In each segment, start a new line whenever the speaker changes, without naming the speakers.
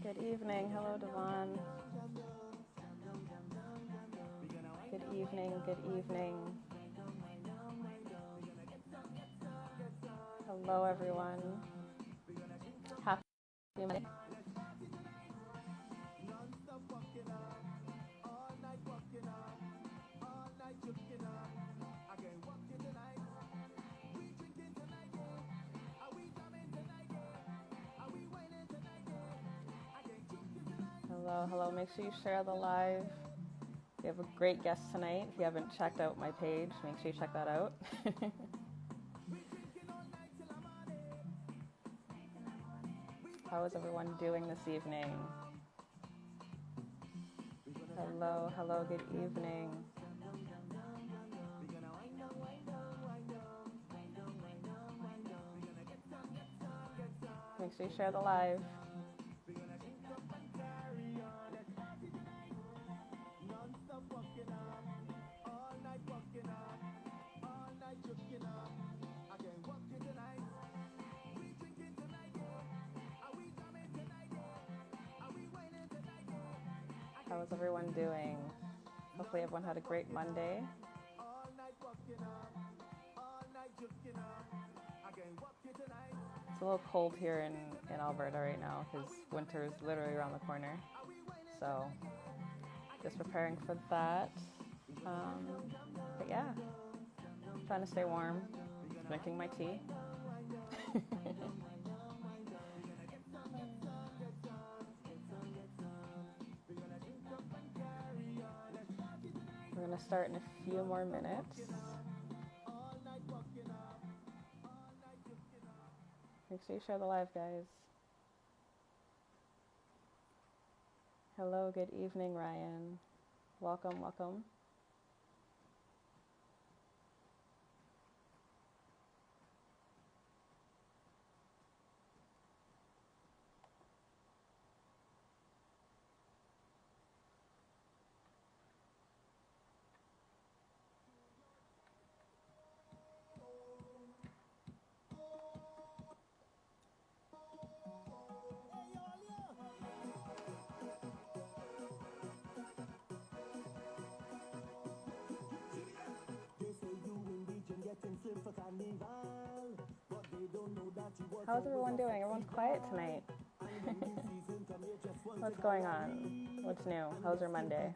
Good evening. Hello, Devon. Good evening. Good evening. Hello, everyone. Happy Monday. Hello, hello. Make sure you share the live. We have a great guest tonight. If you haven't checked out my page, make sure you check that out. How is everyone doing this evening? Hello, hello, good evening. Make sure you share the live. How is everyone doing? Hopefully everyone had a great Monday. It's a little cold here in Alberta right now because winter is literally around the corner. So just preparing for that. But yeah, trying to stay warm, drinking my tea. We're going to start in a few more minutes. Make sure you share the live, guys. Hello, good evening, Ryan. Welcome, welcome. How's everyone doing? Everyone's quiet tonight. What's going on? What's new? How's your Monday?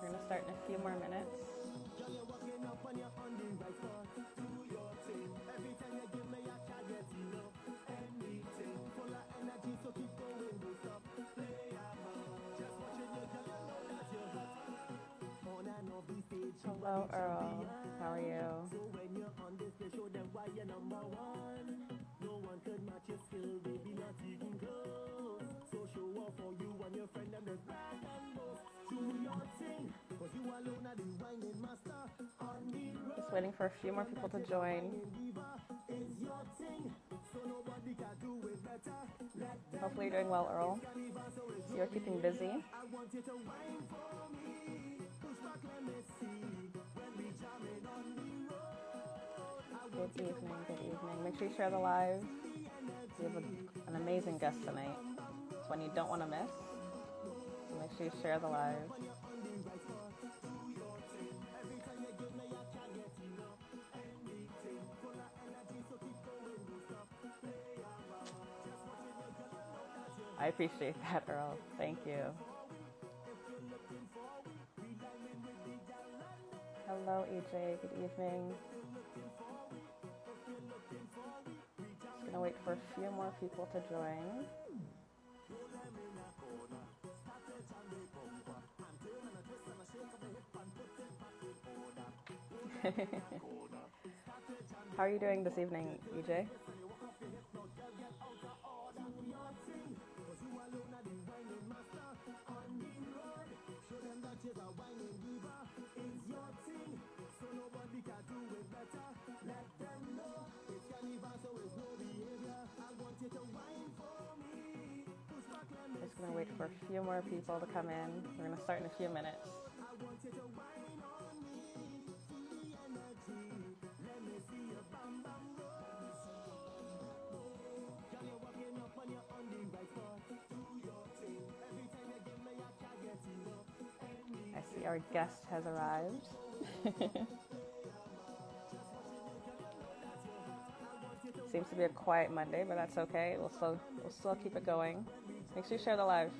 We're going to start in a few more minutes. Hello, Earl. How are you? No one could match your skill, baby, not even close. So show off for you and your friend and the brag and boast. Do your thing, cause you alone are the winding master on the road. Just waiting for a few more people to join. Hopefully you're doing well, Earl. So you're keeping busy. Good evening, good evening. Make sure you share the live. We have an amazing guest tonight. It's one you don't want to miss. So make sure you share the live. I appreciate that, Earl. Thank you. Hello, AJ. Good evening. Just gonna wait for a few more people to join. How are you doing this evening, EJ? Just gonna wait for a few more people to come in. We're gonna start in a few minutes. I see our guest has arrived. Seems to be a quiet Monday, but that's okay. We'll still keep it going. Make sure you share the live.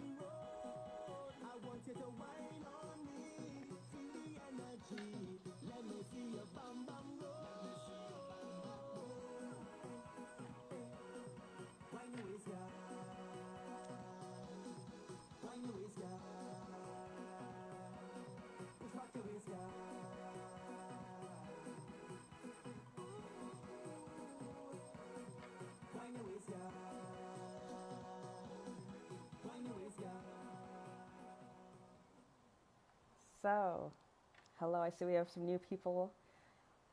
So, hello, I see we have some new people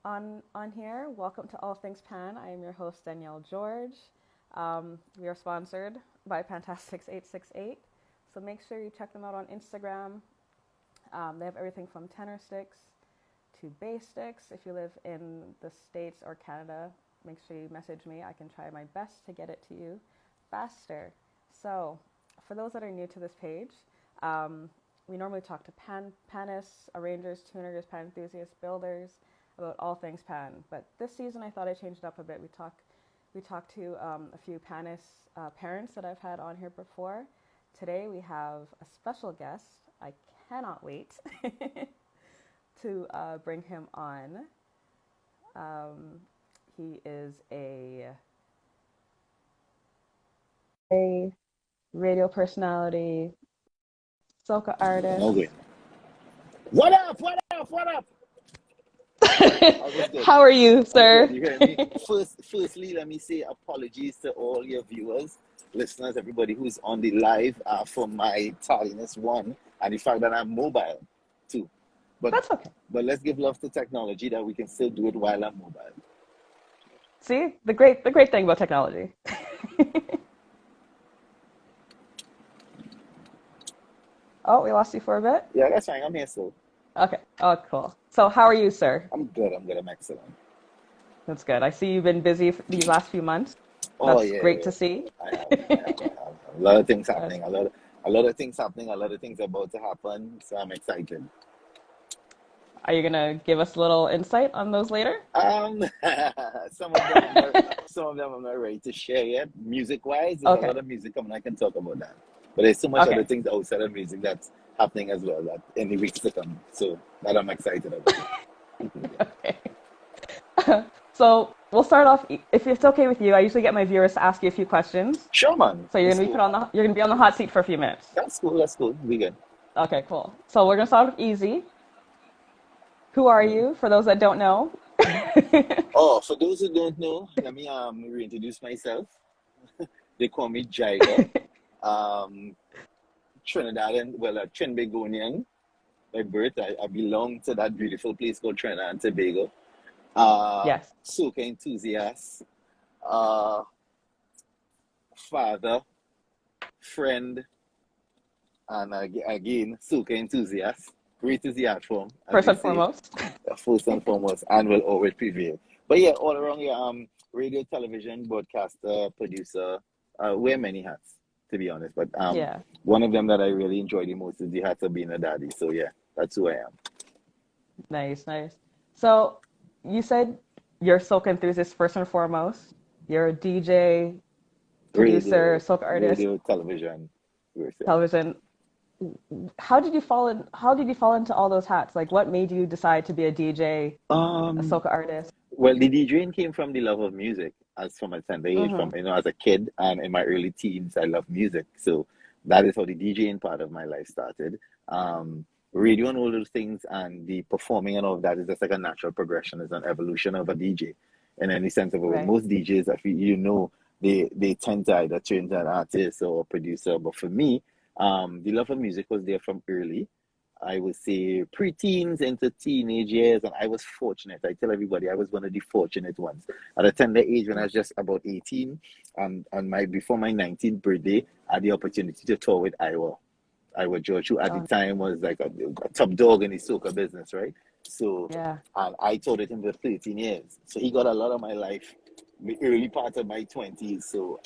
on here. Welcome to All Things Pan. I am your host, Danielle George. We are sponsored by Pantastics868, so make sure you check them out on Instagram. They have everything from tenor sticks to bass sticks. If you live in the States or Canada, make sure you message me. I can try my best to get it to you faster. So, for those that are new to this page, we normally talk to panists, arrangers, tuners, pan enthusiasts, builders about all things pan. But this season, I thought I changed it up a bit. We talked to a few panists, parents that I've had on here before. Today we have a special guest. I cannot wait to bring him on. He is a radio personality, Soca artist.
Okay. What up? What up? What up?
How are you, sir?
You hear me? Firstly, let me say apologies to all your viewers, listeners, everybody who's on the live for my tardiness, one, and the fact that I'm mobile, two. But
that's okay.
But let's give love to technology that we can still do it while I'm mobile.
See, the great thing about technology. Oh, we lost you for a bit?
Yeah, that's fine. I'm here still.
Okay. Oh, cool. So how are you, sir?
I'm good. I'm excellent.
That's good. I see you've been busy these last few months. That's great to see.
I have. A lot of things happening. A lot of things happening. A lot of things about to happen. So I'm excited.
Are you gonna give us a little insight on those later?
Some of them I'm not ready to share yet. Music-wise, there's a lot of music coming. I can talk about that. But there's so much other things outside of music that's happening as well that in the weeks to come. So that I'm excited about.
Okay. So we'll start off. If it's okay with you, I usually get my viewers to ask you a few questions.
Sure, man.
So you're gonna be on the hot seat for a few minutes.
That's cool. We good.
Okay, cool. So we're gonna start with easy. Who are you? For those that don't know.
For those who don't know, let me reintroduce myself. They call me Jaiga. Trinidadian, Trinbagonian by birth. I belong to that beautiful place called Trinidad and Tobago.
Yes.
Soca enthusiast, father, friend, and again, Soca enthusiast. Great is the art form.
First and foremost.
First and foremost, and will always prevail. But yeah, all around here, radio, television, broadcaster, producer, wear many hats, to be honest. But one of them that I really enjoy the most is the hat of being a daddy. So yeah, that's who I am.
Nice. So you said you're a Soca enthusiast first and foremost. You're a DJ, producer, Soca artist.
Radio, television.
Television. How did you fall into all those hats? Like, what made you decide to be a DJ, a Soca artist?
Well, the DJing came from the love of music, as from a tender age, from as a kid, and in my early teens, I loved music. So that is how the DJing part of my life started. radio and all those things and the performing and all of that is just like a natural progression, it's an evolution of a DJ in any sense of it.
Right.
Most DJs, if you know, they tend to either turn to an artist or a producer. But for me, the love of music was there from early. I would say pre-teens into teenage years, and I was fortunate. I tell everybody I was one of the fortunate ones. At a tender age, when I was just about 18, on my before my 19th birthday, I had the opportunity to tour with Iowa George, who at the time was like a top dog in the soca business, right? So,
yeah.
and I toured with him for 13 years. So he got a lot of my life, the early part of my 20s. So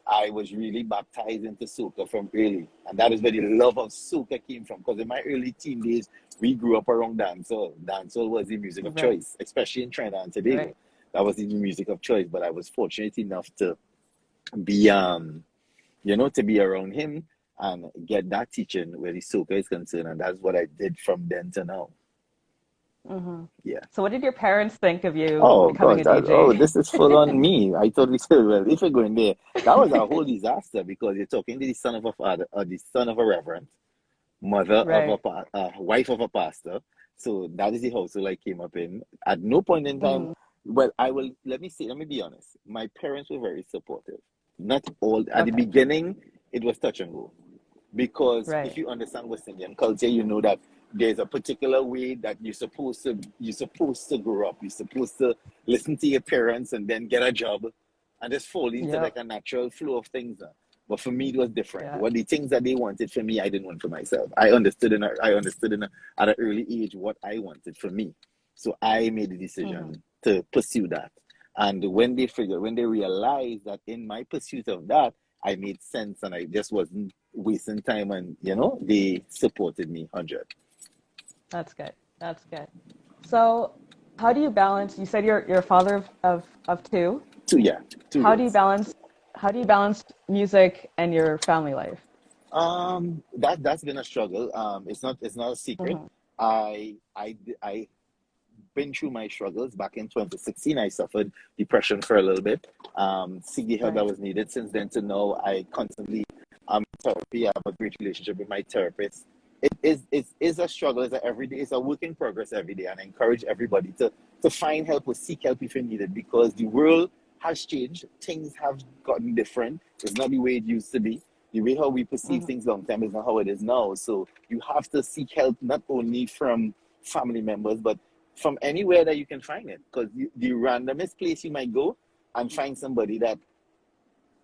I was really baptized into soca from early. And that is where the love of soca came from. Because in my early teen days, we grew up around dancehall. Dancehall was the music of choice, especially in Trinidad and Tobago.
Right.
That was the music of choice. But I was fortunate enough to be, to be around him and get that teaching where the soca is concerned. And that's what I did from then to now.
Mm-hmm.
Yeah.
So what did your parents think of you becoming a DJ?
This is full on me. I totally said, well, if you're going there, that was a whole disaster because you're talking to the son of a father, or the son of a reverend, mother of a wife of a pastor. So that is the household I came up in. At no point in time, well, let me be honest. My parents were very supportive. Not all, at the beginning, it was touch and go. Because if you understand West Indian culture, you know that there's a particular way that you're supposed to grow up. You're supposed to listen to your parents and then get a job and just fall into like a natural flow of things. But for me, it was different. What the things that they wanted for me, I didn't want for myself. I understood at an early age what I wanted for me. So I made the decision to pursue that. And when they realized that in my pursuit of that, I made sense and I just wasn't wasting time, and they supported me 100.
That's good. So how do you balance, you said you're a father of two?
Two
how
kids.
do you balance music and your family life?
That's been a struggle. It's not a secret. I been through my struggles. Back in 2016, I suffered depression for a little bit. Seek the help that was needed. Since then to now, I constantly therapy. I have a great relationship with my therapist. It is a struggle. It's a work in progress every day, and I encourage everybody to find help or seek help if you need it, because the world has changed. Things have gotten different. It's not the way it used to be. The way how we perceive things long time is not how it is now. So you have to seek help not only from family members, but from anywhere that you can find it. Because the randomest place you might go and find somebody that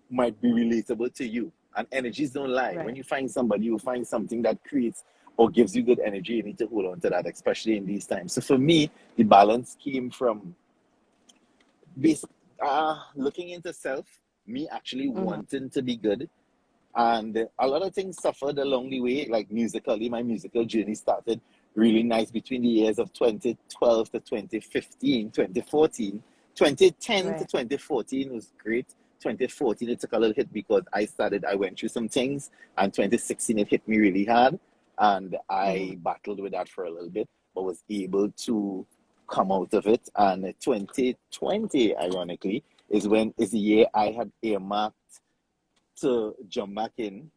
might be relatable to you. And energies don't lie. When you find somebody, you find something that creates or gives you good energy. You need to hold on to that, especially in these times. So for me, the balance came from looking into self, me actually wanting to be good. And a lot of things suffered along the way, like musically. My musical journey started really nice between the years of 2012 to 2015, 2014. 2010 to 2014 was great. 2014, it took a little hit because I went through some things. And 2016, it hit me really hard. And I battled with that for a little bit, but was able to come out of it. And 2020, ironically, is the year I had earmarked to jump back in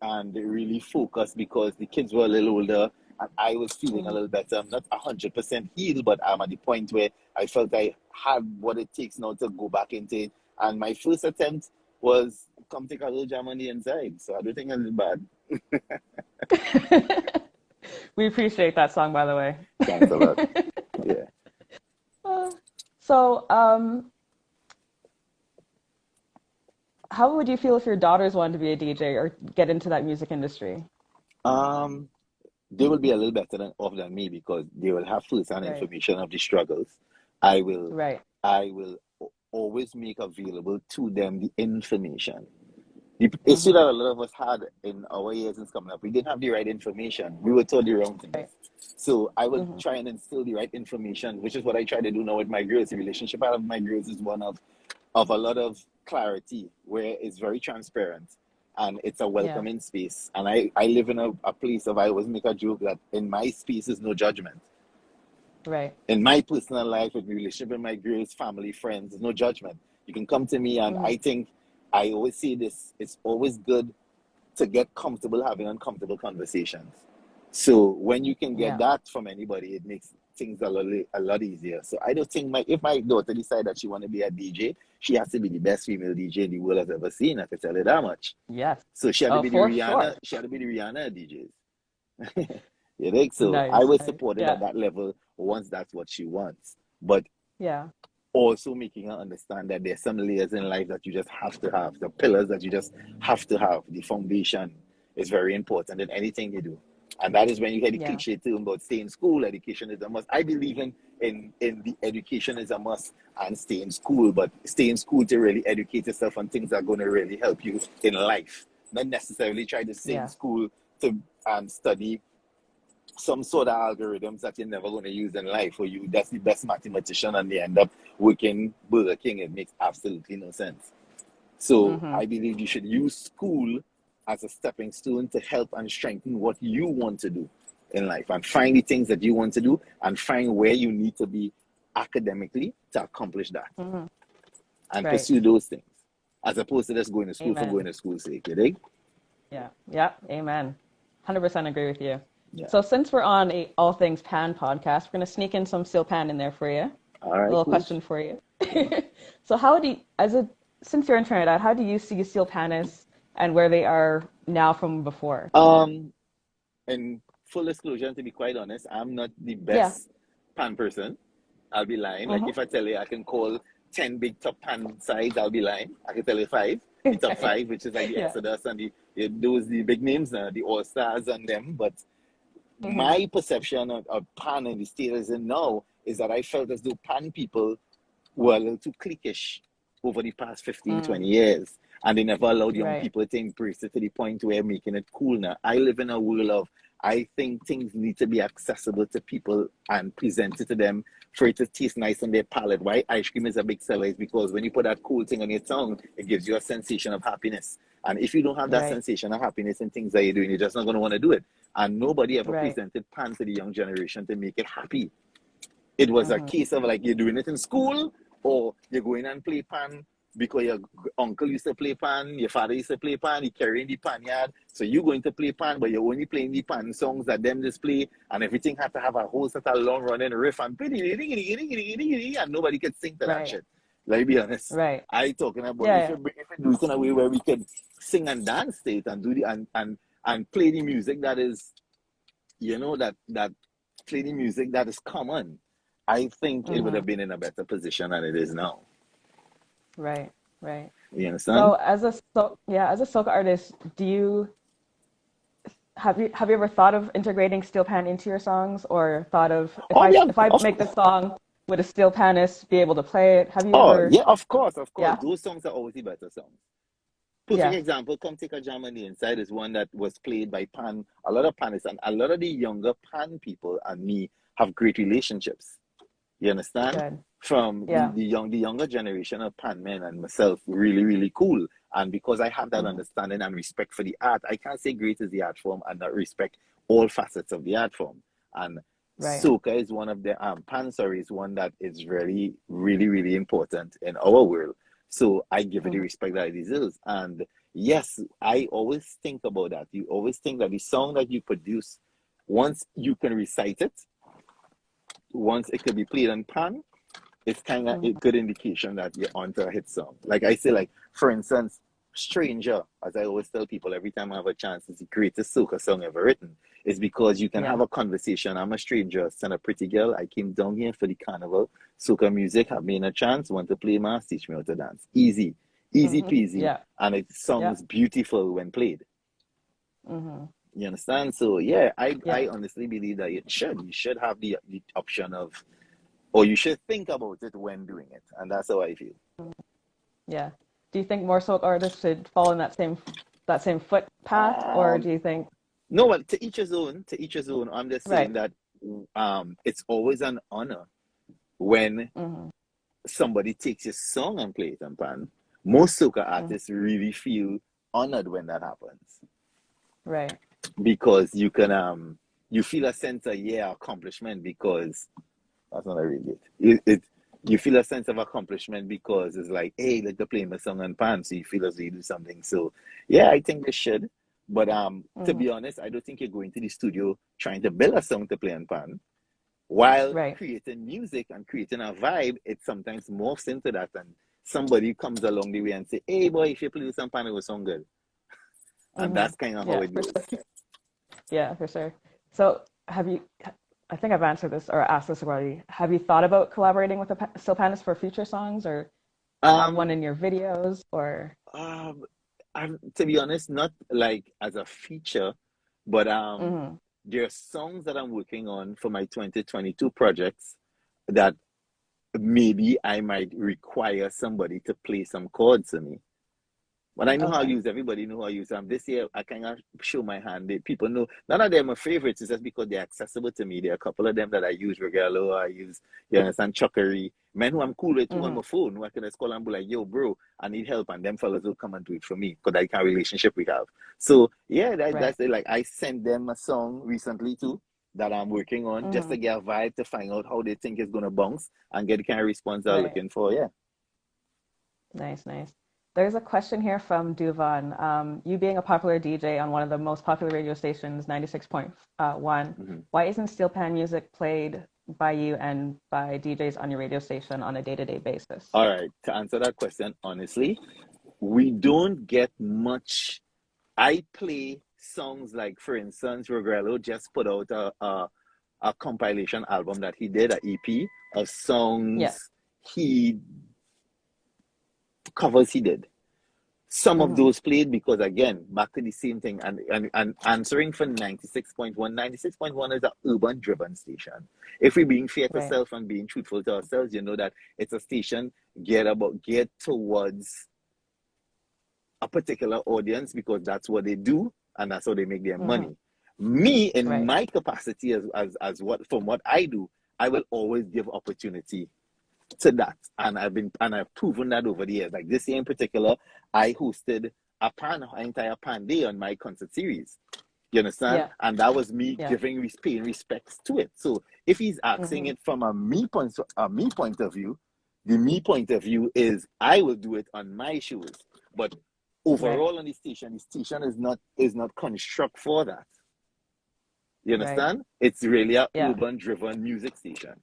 and really focus, because the kids were a little older and I was feeling a little better. I'm not 100% healed, but I'm at the point where I felt I had what it takes now to go back into it. And my first attempt was come take a little jam on the inside. So I don't think it's
bad. We appreciate that song, by the way.
Thanks a lot. Yeah.
How would you feel if your daughters wanted to be a DJ or get into that music industry?
They will be a little better off than me, because they will have first-hand information of the struggles. I will always make available to them the information. The issue that a lot of us had in our years since coming up, we didn't have the right information. We were told the wrong things. So I will try and instill the right information, which is what I try to do now with my girls. The relationship I have with my girls is one of a lot of clarity, where it's very transparent and it's a welcoming space. And I live in a place of, I always make a joke that in my space is no judgment.
Right.
In my personal life, with my relationship with my girls, family, friends, there's no judgment. You can come to me, and I think I always say this: it's always good to get comfortable having uncomfortable conversations. So when you can get that from anybody, it makes things a lot easier. So I don't think if my daughter decide that she want to be a DJ, she has to be the best female DJ the world has ever seen. I can tell her that much.
Yes.
So she had to be the Rihanna.
Sure.
She had to be the Rihanna DJs. You think so?
Nice,
I would support it at that level once that's what she wants. But also making her understand that there's some layers in life that you just have to have. The pillars that you just have to have. The foundation is very important in anything you do. And that is when you get the cliche term about stay in school, education is a must. I believe in the education is a must and stay in school, but stay in school to really educate yourself on things that are going to really help you in life. Not necessarily try to stay in school to study some sort of algorithms that you're never going to use in life, or that's the best mathematician and they end up working Burger King. It makes absolutely no sense. So I believe you should use school as a stepping stone to help and strengthen what you want to do in life, and find the things that you want to do and find where you need to be academically to accomplish that and pursue those things, as opposed to just going to school for going to school's sake. You dig?
Yeah. Amen. 100% agree with you. So since we're on a All Things Pan podcast, we're going to sneak in some Steelpan in there for you.
All right.
A little question for you. So since you're in Trinidad, how do you see Still Pandas and where they are now from before?
In full disclosure, and to be quite honest, I'm not the best pan person. I'll be lying. Like if I tell you I can call 10 big top pan sides, I'll be lying. I can tell you 5. The top 5, which is like the Exodus and the big names, the All Stars and them. But my perception of pan in the state as in now is that I felt as though pan people were a little too cliquish over the past 15, 20 years. And they never allowed young people to embrace it to the point where making it cool now. I live in a world of, I think things need to be accessible to people and presented to them for it to taste nice on their palate. Why ice cream is a big seller is because when you put that cool thing on your tongue, it gives you a sensation of happiness. And if you don't have that sensation of happiness in things that you're doing, you're just not going to want to do it. And nobody ever presented pan to the young generation to make it happy. It was a case of like you're doing it in school, or you're going and play pan because your uncle used to play pan, your father used to play pan, you carrying the pan yard, so you're going to play pan, but you're only playing the pan songs that them just play, and everything had to have a whole set of long running riff and nobody could sing to that shit. Let me be honest. I talking about if you do it in a way where we can sing and dance to it and do and play the music that is, that play the music that is common, I think it would have been in a better position than it is now.
Right.
You understand?
So as a soca artist, have you ever thought of integrating Steelpan into your songs, or thought of if I make this song, would a Steelpanist be able to play it? Have you ever?
Yeah, of course. Yeah. Those songs are always the better songs. Perfect example, Come Take a Jam on the Inside is one that was played by pan, a lot of panists, and a lot of the younger pan people and me have great relationships. You understand?
Good.
From the younger generation of pan men and myself, really, really cool. And because I have that understanding and respect for the art, I can't say great is the art form and not respect all facets of the art form. And Soca is one of the Pansori is one that is really, really, really important in our world. So I give it the respect that it deserves. And yes, I always think about that. You always think that the song that you produce, once you can recite it, once it could be played on pan, it's kind of a good indication that you're onto a hit song. Like I say, like, for instance, Stranger, as I always tell people every time I have a chance, is the greatest soca song ever written. It's because you can have a conversation. I'm a stranger, son of a pretty girl. I came down here for the carnival. Soca music, have me in a chance, want to play mass, teach me how to dance. Easy peasy. Yeah. And it sounds beautiful when played. You understand? So I honestly believe that you should have the option of, or you should think about it when doing it, and that's how I feel.
Yeah. Do you think more soca artists should follow in that same footpath, or do you think?
No, well, to each his own. To each his own. I'm just saying that it's always an honor when somebody takes your song and plays it on pan. Most soca artists really feel honored when that happens.
Right.
Because you can you feel a sense of accomplishment, because that's not really it. You feel a sense of accomplishment because it's like, hey, like they're playing my song on pan, so you feel as though you do something. So yeah, I think they should, But to be honest, I don't think you're going to the studio trying to build a song to play on pan. While creating music and creating a vibe, it sometimes morphs into that, and somebody comes along the way and say, "Hey boy, if you play some pan, it will sound good." And that's kind of how it goes.
Sure. Yeah, for sure. So I think I've answered this or asked this already. Have you thought about collaborating with the Still Pandas for future songs, or have one in your videos, or?
To be honest, not like as a feature, but there are songs that I'm working on for my 2022 projects that maybe I might require somebody to play some chords for me. But I know how I use, everybody know how I use them. This year, I kind of show my hand. People know, none of them are favorites. It's just because they're accessible to me. There are a couple of them that I use regularly. I use, you understand, Chuckery. Men who I'm cool with on my phone, who I can just call and be like, yo, bro, I need help. And them fellas will come and do it for me because that's the kind of relationship we have. So, yeah, that's it. Like, I sent them a song recently, too, that I'm working on just to get a vibe to find out how they think it's going to bounce and get the kind of response they're looking for. Yeah.
Nice. There's a question here from Duvan. You being a popular DJ on one of the most popular radio stations, 96.1, why isn't Steelpan music played by you and by DJs on your radio station on a day-to-day basis?
All right. To answer that question, honestly, we don't get much. I play songs like, for instance, Regrello just put out a compilation album that he did, an EP of songs covers he did. Some of those played because, again, back to the same thing, and answering for 96.1. 96.1 is an urban-driven station. If we're being fair to ourselves and being truthful to ourselves, you know that it's a station geared towards a particular audience because that's what they do and that's how they make their money. Me, in my capacity as what I do, I will always give opportunity to that, and I've proven that over the years. Like this year in particular, I hosted an entire pan day on my concert series. You understand? And that was me paying respects to it. So if he's asking it from a me point of view, the me point of view is I will do it on my shows. But overall on the station is not construct for that. You understand? It's really a urban driven music station.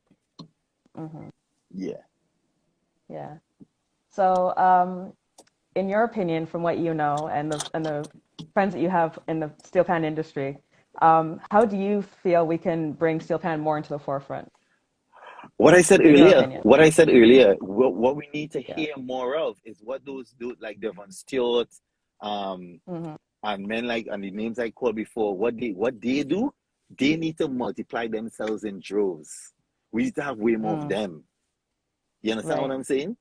Yeah. So, in your opinion, from what you know and the friends that you have in the Steelpan industry, how do you feel we can bring Steelpan more into the forefront?
What I said earlier, what we need to hear more of is what those do, like Devon Stewart, and men like, and the names I called before, what they do, they need to multiply themselves in droves. We need to have way more of them. You understand what I'm saying?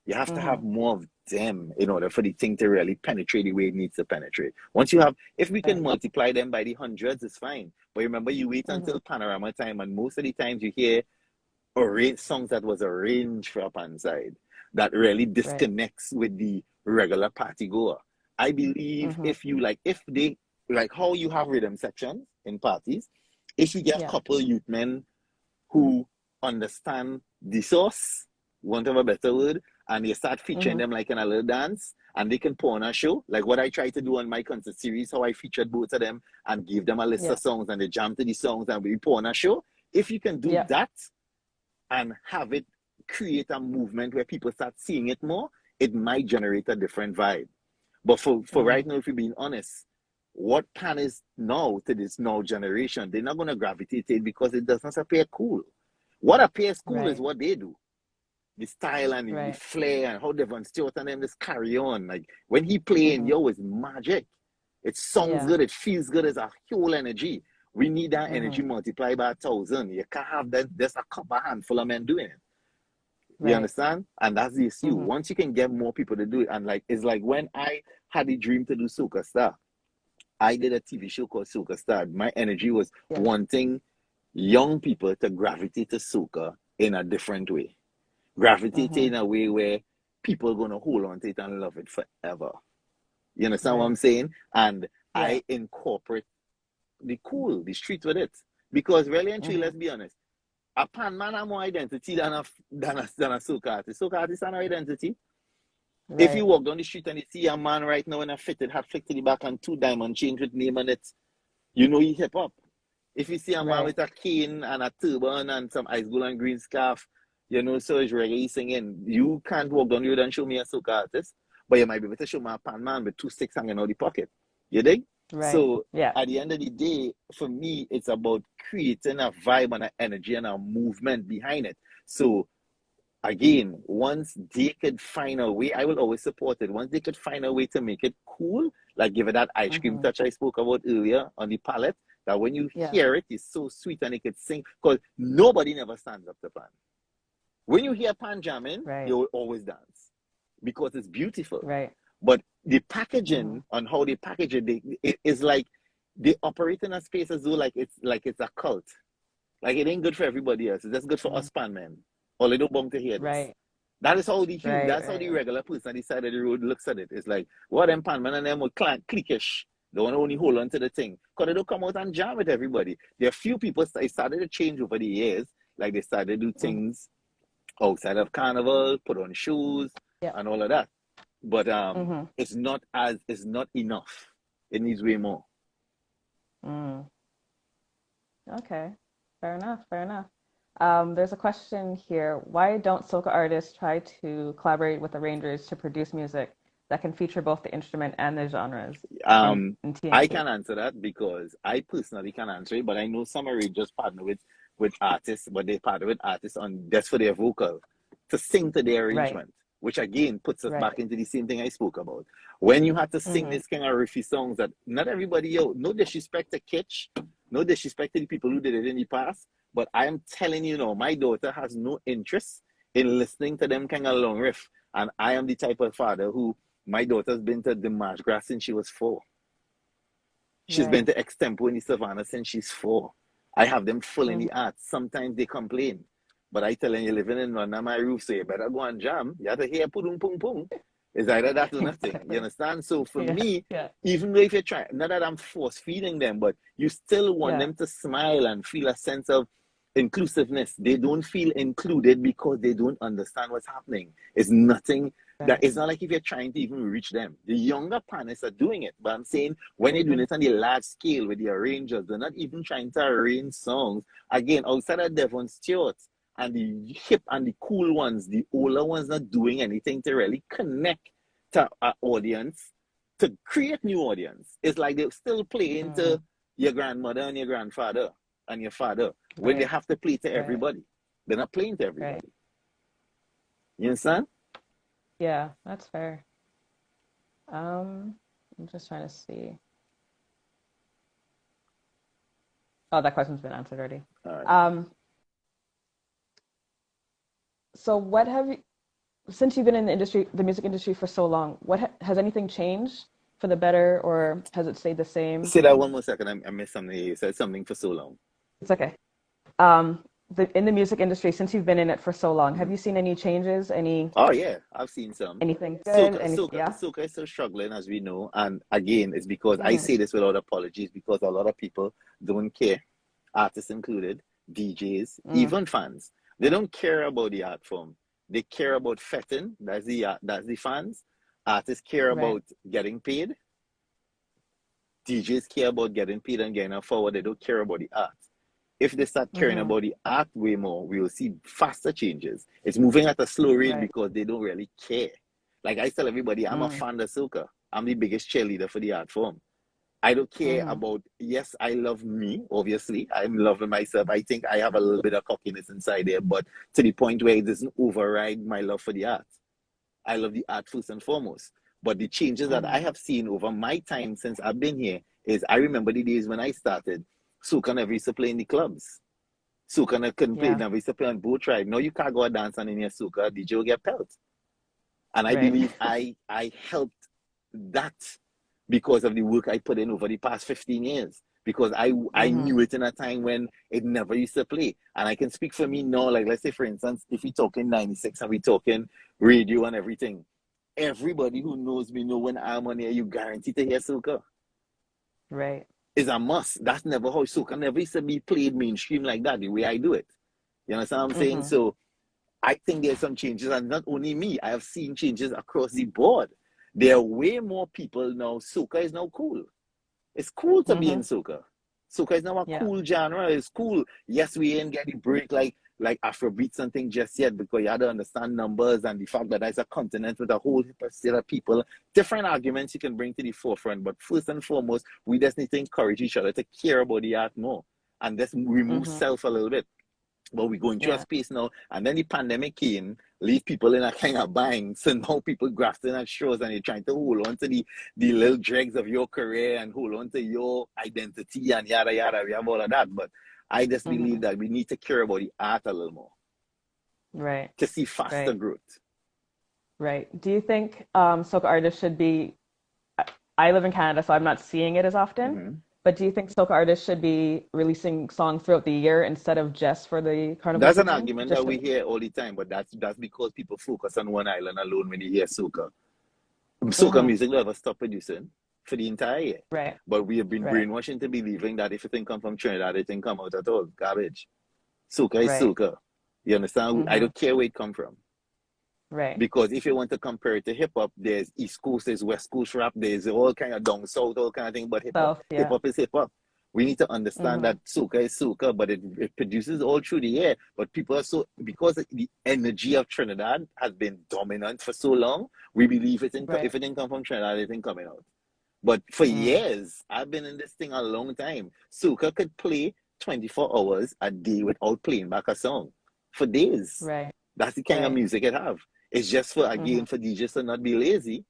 You have to have more of them in order for the thing to really penetrate the way it needs to penetrate. Once you have, if we can multiply them by the hundreds, it's fine. But remember, you wait until Panorama time, and most of the times you hear songs that was arranged for a pan side that really disconnects with the regular party goer. I believe if they like how you have rhythm sections in parties, if you get a couple youth men who understand the source, want of a better word, and you start featuring them like in a little dance, and they can put on a show, like what I tried to do on my concert series, how I featured both of them and give them a list of songs, and they jam to the songs and we put on a show. If you can do that and have it create a movement where people start seeing it more, it might generate a different vibe. But for right now, if you're being honest, what pan is now to this now generation, they're not going to gravitate it because it doesn't appear cool. What appears cool is what they do. The style and the flair and how Devon Stewart and them just carry on. Like when he playing, it's magic. It sounds good. It feels good. It's a whole energy. We need that energy multiplied by 1,000. You can't have that. There's a handful of men doing it. You understand? And that's the issue. Once you can get more people to do it, and like it's like when I had the dream to do Soca Star, I did a TV show called Soca Star. My energy was wanting young people to gravitate to soca in a different way. Gravitate in a way where people are going to hold on to it and love it forever. You understand what I'm saying? And I incorporate the street with it. Because really and truly, let's be honest, a pan man has more identity than a soca artist. Soca artist has no identity. If you walk down the street and you see a man right now in a fitted hat, flick to the back and 2 diamond chains with name on it, you know he hip hop. If you see a man with a cane and a turban and some ice gold and green scarf, you know, so is reggae singing, you can't walk down the road and show me a soca artist, but you might be able to show me a pan man with 2 sticks hanging out the pocket. You dig? So at the end of the day, for me, it's about creating a vibe and an energy and a movement behind it. So again, once they could find a way, I will always support it. Once they could find a way to make it cool, like give it that ice cream touch I spoke about earlier on the palette, that when you hear it, it's so sweet and they could sing, because nobody never stands up to pan. When you hear pan jamming, you will always dance because it's beautiful. But the packaging on how they package it, it is like they operate in a space as though like it's a cult. Like it ain't good for everybody else. It's just good for us pan men. Or they don't want to hear this. That is how the that's how the regular person on the side of the road looks at it. It's like, what them pan men and them will cliquish. They want to only hold on to the thing. Because they don't come out and jam with everybody. There are few people that started to change over the years. Like they started to do things outside of carnival, put on shoes, and all of that. But it's not enough. It needs way more.
Okay, fair enough. There's a question here. Why don't soca artists try to collaborate with arrangers to produce music that can feature both the instrument and the genres?
I can answer that because I personally can answer it, but I know some arrangers partner with artists, but they partner with artists on just for their vocal to sing to their arrangement. Which again puts us back into the same thing I spoke about. When you have to sing this kind of riffy songs that not everybody no disrespect to Kitsch, no disrespect to the people who did it in the past, but I am telling you now, my daughter has no interest in listening to them kind of long riff. And I am the type of father who, my daughter's been to the March Grass since she was 4. She's been to Extempo in the Savannah since she's 4. I have them full in the arts. Sometimes they complain. But I tell them, you're living in under my roof, so you better go and jam. You have to hear pum pum pum. It's either that or nothing. You understand? So for me, even though if you try, not that I'm force feeding them, but you still want them to smile and feel a sense of inclusiveness. They don't feel included because they don't understand what's happening. It's nothing that it's not like if you're trying to even reach them. The younger panelists are doing it, but I'm saying when they're doing it on the large scale with the arrangers, they're not even trying to arrange songs. Again, outside of Devon Stewart, and the hip and the cool ones, the older ones not doing anything to really connect to our audience, to create new audience. It's like they're still playing to your grandmother and your grandfather and your father when they have to play to everybody. They're not playing to everybody. You understand?
Yeah, that's fair. I'm just trying to see. Oh, that question's been answered already.
All right.
So what have you, since you've been in the industry, the music industry for so long, has anything changed for the better or has it stayed the same?
Say that one more second. I missed something. You said something for so long.
It's okay. In the music industry, since you've been in it for so long, have you seen any changes?
Oh yeah, I've seen some.
Anything good?
Soca is still struggling, as we know. And again, it's because I say this without apologies, because a lot of people don't care, artists included, DJs, even fans. They don't care about the art form. They care about fetting. That's the fans. Artists care about getting paid. DJs care about getting paid and getting forward. They don't care about the art. If they start caring about the art way more, we will see faster changes. It's moving at a slow rate because they don't really care. Like I tell everybody, I'm a fan of soca. I'm the biggest cheerleader for the art form. I don't care about, yes, I love me, obviously. I'm loving myself. I think I have a little bit of cockiness inside there, but to the point where it doesn't override my love for the art. I love the art first and foremost. But the changes that I have seen over my time since I've been here is I remember the days when I started, Suka never used to play in the clubs. Suka never used to play on boat ride. Now you can't go and dance and in your Suka, DJ will get pelt. And I believe I helped that because of the work I put in over the past 15 years. Because I knew it in a time when it never used to play. And I can speak for me now, like let's say for instance, if we're talking 96 and we're talking radio and everything, everybody who knows me know when I'm on here, you guarantee to hear soca.
Right.
It's a must. That's never how soca never used to be played mainstream like that, the way I do it. You understand what I'm saying? So I think there's some changes, and not only me, I have seen changes across the board. There are way more people now. Soca is now cool. It's cool to be in soca. Soca is now a cool genre. It's cool. Yes, we ain't getting break like Afrobeats and things just yet, because you have to understand numbers and the fact that there's a continent with a whole set of people. Different arguments you can bring to the forefront. But first and foremost, we just need to encourage each other to care about the art more. And just remove self a little bit. But we're going through a space now, and then the pandemic came, leave people in a kind of bind. So now people grafting at shows and you're trying to hold on to the little dregs of your career and hold on to your identity and yada yada. We have all of that. But I just believe that we need to care about the art a little more.
Right.
To see faster growth.
Right. Do you think soca artists should be, I live in Canada, so I'm not seeing it as often. But do you think soca artists should be releasing songs throughout the year instead of just for the carnival
That's
season?
An argument that we hear all the time, but that's because people focus on one island alone when they hear soca. Soca music never stop producing for the entire year.
Right.
But we have been brainwashed into believing that if it didn't come from Trinidad, it didn't come out at all. Garbage. Soca is soca. You understand? I don't care where it come from.
Right.
Because if you want to compare it to hip hop, there's East Coast, there's West Coast rap, there's all kind of down south, all kind of thing. But hip hop is hip hop. We need to understand that soca is soca, but it produces all through the year. But people are because the energy of Trinidad has been dominant for so long, we believe if it didn't come from Trinidad, it ain't coming out. But for years, I've been in this thing a long time. Soca could play 24 hours a day without playing back a song for days.
Right.
That's the kind of music it have. It's just for DJs to not be lazy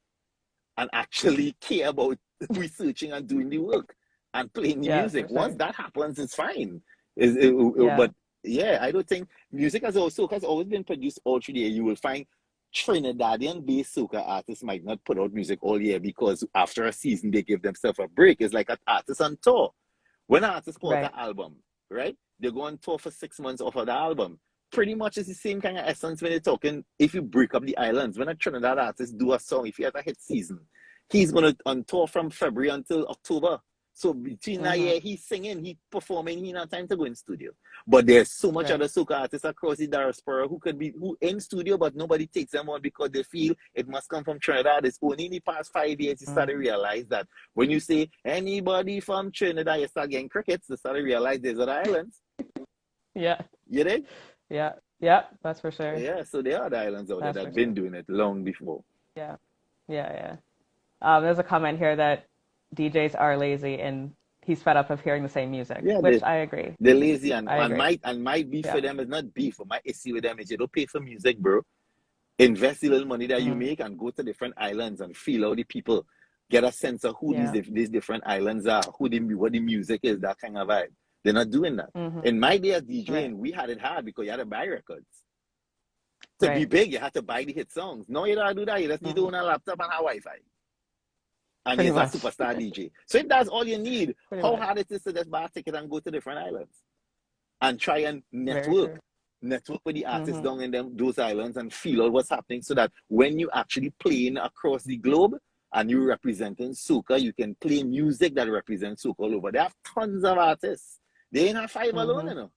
and actually care about researching and doing the work and playing the music. Once that happens, it's fine. But yeah, I don't think music has always been produced all through the year. You will find Trinidadian-based soca artists might not put out music all year because after a season they give themselves a break. It's like an artist on tour. When an artist puts out an album, right? They go on tour for 6 months off of the album. Pretty much it's the same kind of essence when you're talking, if you break up the islands. When a Trinidad artist do a song, if he has a hit season, he's going to on tour from February until October. So between that year, he's singing, he's performing, he not time to go in studio. But there's so much other soca artists across the diaspora who in studio, but nobody takes them on because they feel it must come from Trinidad. It's only in the past 5 years you start to realize that when you say anybody from Trinidad, you start getting crickets. You start to realize there's other islands.
Yeah.
You did?
Yeah, that's for sure.
Yeah, so there are the islands out there that have been doing it long before.
Yeah. There's a comment here that DJs are lazy and he's fed up of hearing the same music, which I agree.
They're lazy and my beef for them is not beef. My issue with them is you don't pay for music, bro. Invest the little money that you make and go to different islands and feel out the people. Get a sense of who these different islands are, what the music is, that kind of vibe. They're not doing that. In my day as DJing, we had it hard because you had to buy records. To be big, you had to buy the hit songs. No, you don't do that. You just need to own a laptop and have Wi-Fi. And he's a superstar DJ. So if that's all you need, how hard it is to just buy a ticket and go to different islands? And try and network with the artists down in those islands and feel out what's happening so that when you actually playing across the globe and you're representing soca, you can play music that represents soca all over. They have tons of artists. They ain't have 5 alone, you know.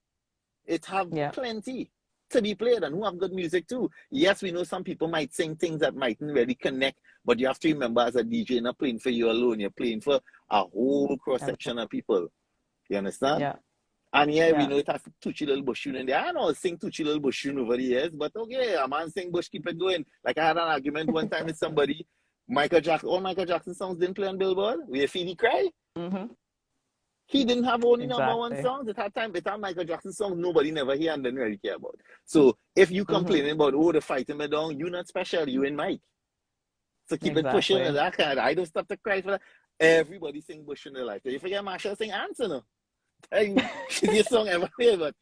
It have plenty to be played and who have good music too. Yes, we know some people might sing things that mightn't really connect, but you have to remember as a DJ, you're not playing for you alone. You're playing for a whole cross-section of people. You understand?
Yeah.
And we know it has touchy little bush tune in there. I know I'll sing touchy little bush tune over the years, but okay, a man sing bush, keep it going. Like I had an argument one time with somebody, all Michael Jackson songs didn't play on Billboard. We feel he cry. He didn't have only number one songs. It had Michael Jackson songs nobody never hear and didn't really care about. So if you complaining about the fighting me down, you're not special, you and Mike. So keep it pushing and that kind of, I don't stop to cry for that. Everybody sing bush in their life. You forget Marshall sing Answer no. She's your song ever played, but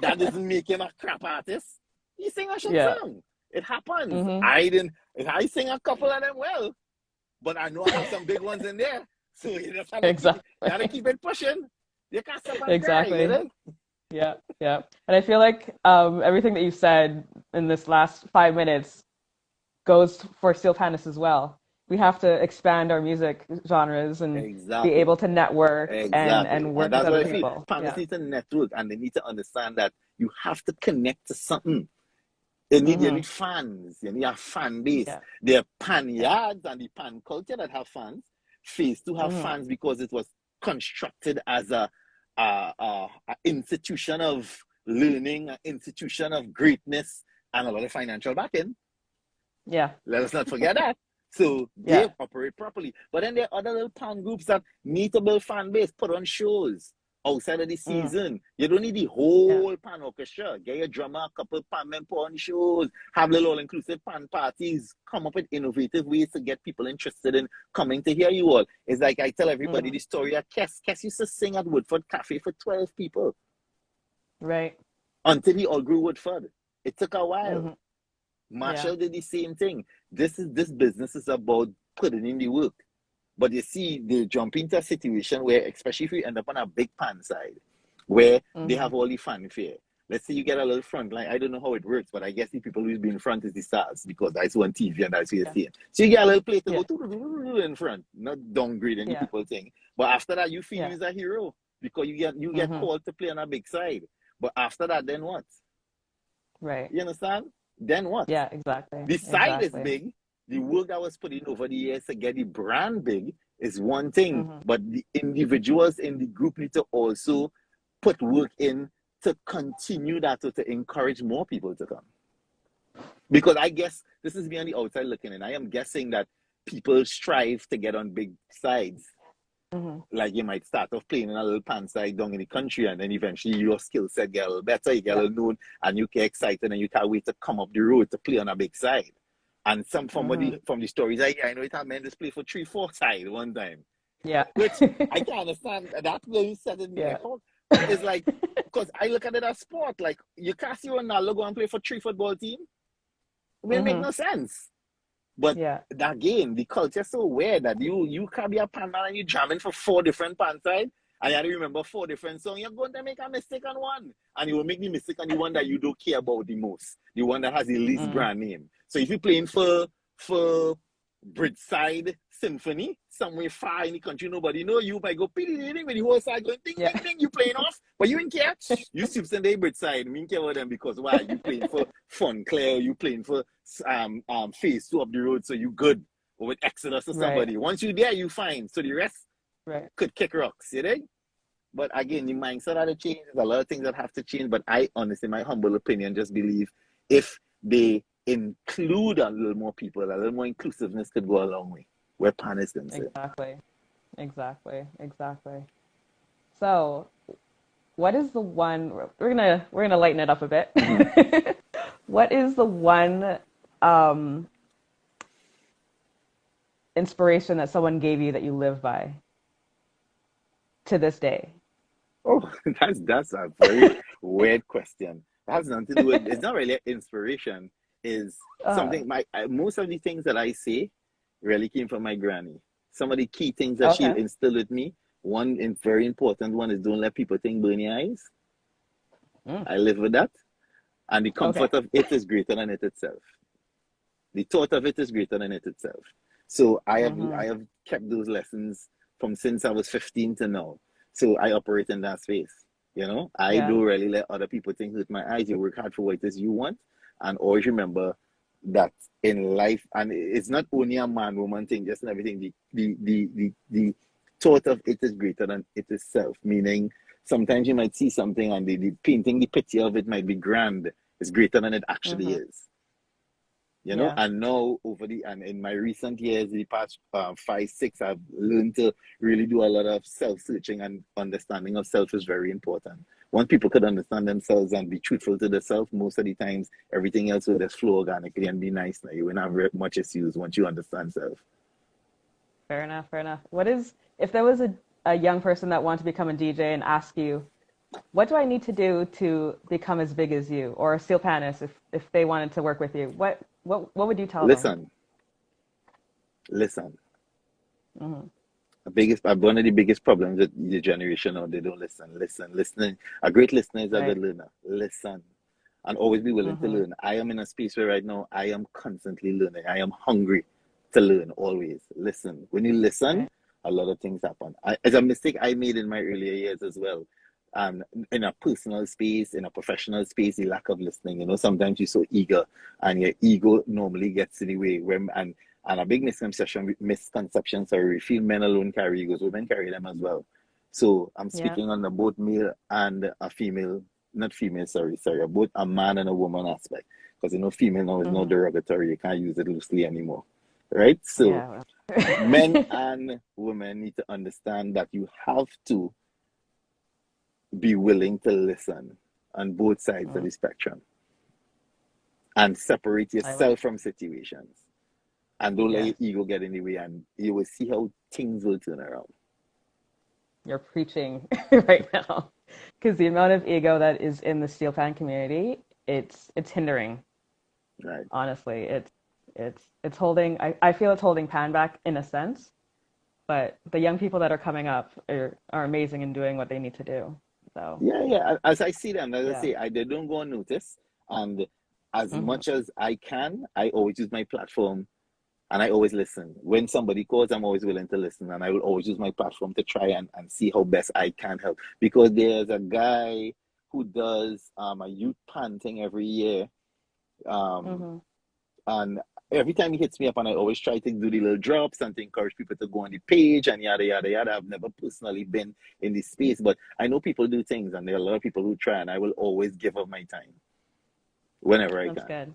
that doesn't make him a crap artist. He sing a shit song. It happens. I sing a couple of them well, but I know I have some big ones in there. So you just have to keep it pushing. You can't stop and cry, you know?
Yeah. And I feel like everything that you said in this last 5 minutes goes for Still Pandas as well. We have to expand our music genres and be able to network and work with other people.
Pandas need to network and they need to understand that you have to connect to something. You need fans. You need a fan base.
Yeah.
There are pan yards and the pan culture that have fans. Phase 2 have fans because it was constructed as a institution of learning, an institution of greatness, and a lot of financial backing.
Yeah.
Let us not forget that. So they operate properly. But then there are other little pan groups that need to build fan base, put on shows outside of the season. You don't need the whole pan orchestra. Get your drummer, a couple pan men, put on shows, have little all-inclusive pan parties, come up with innovative ways to get people interested in coming to hear you all. It's like I tell everybody the story of Kes. Kes used to sing at Woodford Cafe for 12 people.
Right.
Until he all grew Woodford. It took a while. Marshall did the same thing. This business is about putting in the work. But you see, they jump into a situation where, especially if you end up on a big pan side, where they have all the fanfare. Let's say you get a little front line. I don't know how it works, but I guess the people who's been in front is the stars because that's on TV and that's what you see. So you get a little play to go in front, not downgrading the people thing. But after that, you feel you're a hero because you get called to play on a big side. But after that, then what?
Right.
You understand? Then what?
Yeah, exactly.
The side is big. The work that was put in over the years to get the brand big is one thing, but the individuals in the group need to also put work in to continue that or to encourage more people to come. Because I guess this is me on the outside looking in. I am guessing that people strive to get on big sides. Like you might start off playing in a little pan side down in the country, and then eventually your skill set get a little better, you get a little known, and you get excited and you can't wait to come up the road to play on a big side. And some from the stories I know it had men just play for 3-4 side one time.
Yeah.
Which I can understand. That really said it. It's like, because I look at it as sport. Like, you can't see Ronaldo go and play for 3 football team. It will make no sense. But again, the culture is so weird that you can be a pan man and you jamming for 4 different pan sides. And you have to remember 4 different songs. You're going to make a mistake on one. And you will make the mistake on the one that you don't care about the most. The one that has the least brand name. So if you're playing for Bridgeside Symphony, somewhere far in the country, nobody know, you might go ping with the whole side going ding, ding, ding, you playing off, but you ain't care. You still send the Bridgeside, we ain't care about them because why? You playing for Fun Claire, you playing for Phase 2 up the road, so you good. Or with Exodus or somebody. Once you're there, you fine. So the rest could kick rocks, you know? But again, the mindset had to change. There's a lot of things that have to change. But I honestly, my humble opinion, just believe if they include a little more people, a little more inclusiveness could go a long way where pan is concerned.
Exactly. So what is the one we're gonna lighten it up a bit. What is the one inspiration that someone gave you that you live by to this day?
Oh, that's a very weird question. It has nothing to do with, it's not really inspiration. Is something most of the things that I say really came from my granny. Some of the key things that she instilled with me, one very important one is don't let people think burn your eyes. I live with that. And the comfort of it is greater than it itself. The thought of it is greater than it itself. So I have kept those lessons from since I was 15 to now. So I operate in that space. You know, I don't really let other people think hurt my eyes. You work hard for what it is you want. And always remember that in life, and it's not only a man-woman thing, just in everything, the thought of it is greater than it itself. Meaning, sometimes you might see something and the painting, the picture of it might be grand. It's greater than it actually is. You know, and now and in my recent years, the past 5, 6, I've learned to really do a lot of self-searching, and understanding of self is very important. Once people could understand themselves and be truthful to themselves, most of the times, everything else will just flow organically and be nice. Now, you won't have very much issues once you understand self.
Fair enough. If there was a young person that wanted to become a DJ and ask you, what do I need to do to become as big as you, or Still Pandas, if they wanted to work with you, what would you tell them? Listen. One of the biggest problems with the generation now, they don't listen. Listening. A great listener is a good learner. Listen. And always be willing to learn. I am in a space where right now I am constantly learning. I am hungry to learn always. Listen. When you listen, a lot of things happen. It's a mistake I made in my earlier years as well.
And in a personal space, in a professional space, the lack of listening. Sometimes you're so eager, and your ego normally gets in the way. And a big misconception, sorry, we feel men alone carry egos, women carry them as well. So I'm speaking on the both male and a female, not female, sorry, both a man and a woman aspect. Because female now is no derogatory, you can't use it loosely anymore. Right? So men and women need to understand that you have to be willing to listen on both sides of the spectrum and separate yourself from situations, and don't let your ego get in the way, and you will see how things will turn around.
You're preaching right now, because the amount of ego that is in the Steelpan community, it's hindering.
Right.
Honestly, it's holding. I feel it's holding Pan back in a sense, but the young people that are coming up are amazing in doing what they need to do. So
yeah. As I see them, as I say, they don't go unnoticed, and as much as I can, I always use my platform, and I always listen. When somebody calls, I'm always willing to listen, and I will always use my platform to try and see how best I can help. Because there's a guy who does a youth pan thing every year, and every time he hits me up, and I always try to do the little drops and to encourage people to go on the page and yada, yada, yada. I've never personally been in this space, but I know people do things, and there are a lot of people who try, and I will always give up my time whenever I can.
That's good.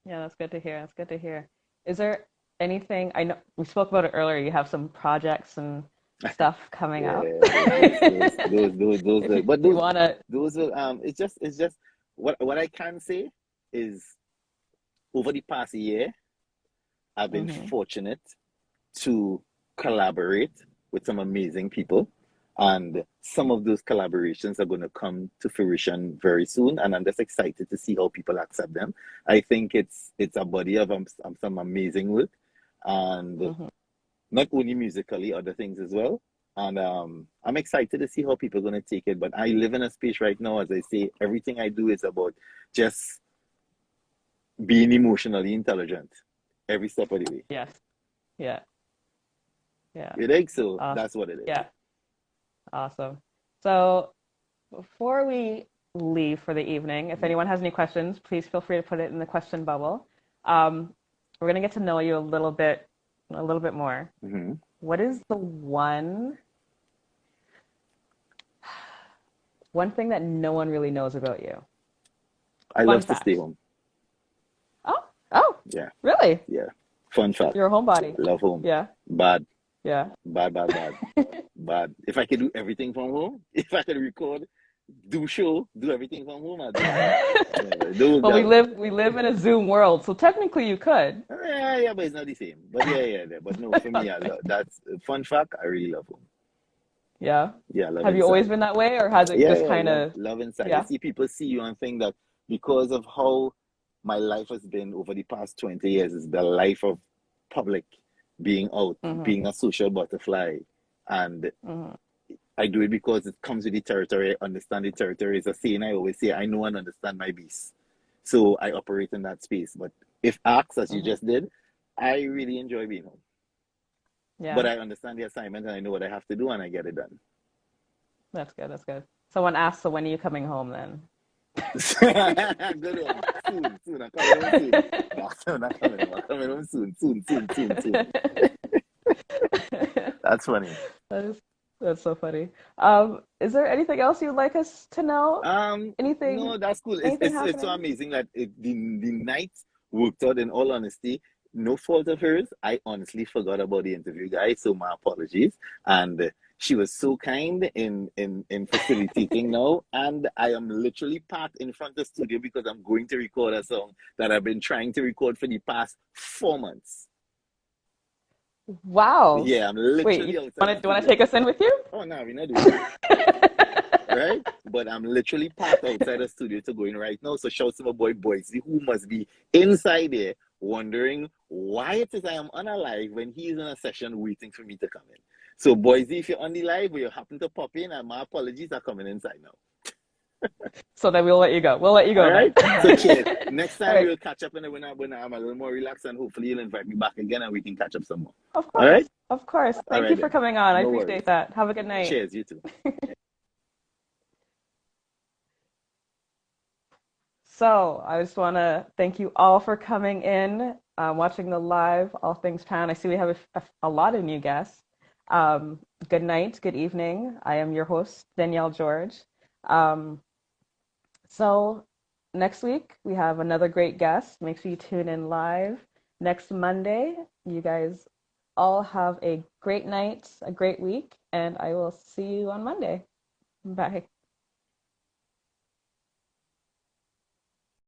Yeah, that's good to hear. That's good to hear. Is there anything, I know we spoke about it earlier, you have some projects and stuff coming up.
Those it's just what I can say is, over the past year, I've been fortunate to collaborate with some amazing people, and some of those collaborations are going to come to fruition very soon, and I'm just excited to see how people accept them. I think it's a body of some amazing work, and not only musically, other things as well. And I'm excited to see how people are going to take it. But I live in a space right now, as I say, everything I do is about just being emotionally intelligent every step of the way.
Yes. Yeah.
You think so? That's what it is.
Yeah. Awesome. So before we leave for the evening, if anyone has any questions, please feel free to put it in the question bubble. We're going to get to know you a little bit more. What is the one thing that no one really knows about you?
I love to stay home.
Oh,
yeah.
Really?
Yeah. Fun fact.
You're a homebody.
Love home.
Yeah.
Bad.
Yeah.
Bad. Bad. If I could do everything from home, if I could record, do everything from home, I'd do it.
Well, we live in a Zoom world, so technically you could.
Yeah, but it's not the same. But yeah. But no, for me, that's a fun fact. I really love home.
Yeah.
Yeah. Love
Have
inside.
you always been that way, or has it just kind of
love inside? Yeah. I see people see you and think that because of how my life has been over the past 20 years, is the life of public, being out, being a social butterfly, and I do it because it comes with the territory. I understand the territory. It's a saying I always say, I know and understand my beast. So I operate in that space. But if asked, as you just did, I really enjoy being home. Yeah. But I understand the assignment, and I know what I have to do, and I get it done.
That's good. Someone asked, so when are you coming home then?
Good one. Soon. I'm coming home soon. I'm coming home soon. That's funny.
That's so funny. Is there anything else you'd like us to know? Anything?
No, that's cool. It's so amazing that the night worked out, in all honesty. No fault of hers. I honestly forgot about the interview, guys, so my apologies. And she was so kind in facilitating now, and I am literally parked in front of the studio because I'm going to record a song that I've been trying to record for the past 4 months.
Wow.
Yeah, I'm literally outside.
Do you want to take us in with you?
Oh, no, we're not doing that. Right? But I'm literally parked outside the studio to go in right now. So shout to my boy Boise, who must be inside there wondering why it is I am unalive when he is in a session waiting for me to come in. So Boise, if you're on the live or you happen to pop in, and my apologies are coming inside now.
So then we'll let you go. All
right? So cheers. Next time we'll catch up when I'm a little more relaxed, and hopefully you'll invite me back again and we can catch up some more.
Of course. All right? Of course. Thank you for coming on. I appreciate that. Have a good night.
Cheers, you too.
So I just want to thank you all for coming in, watching the live All Things Pan. I see we have a lot of new guests. Um, Good night, good evening. I am your host, Danielle George. Um, so next week we have another great guest. Make sure you tune in live next Monday. You guys all have a great night, a great week, and I will see you on Monday. Bye.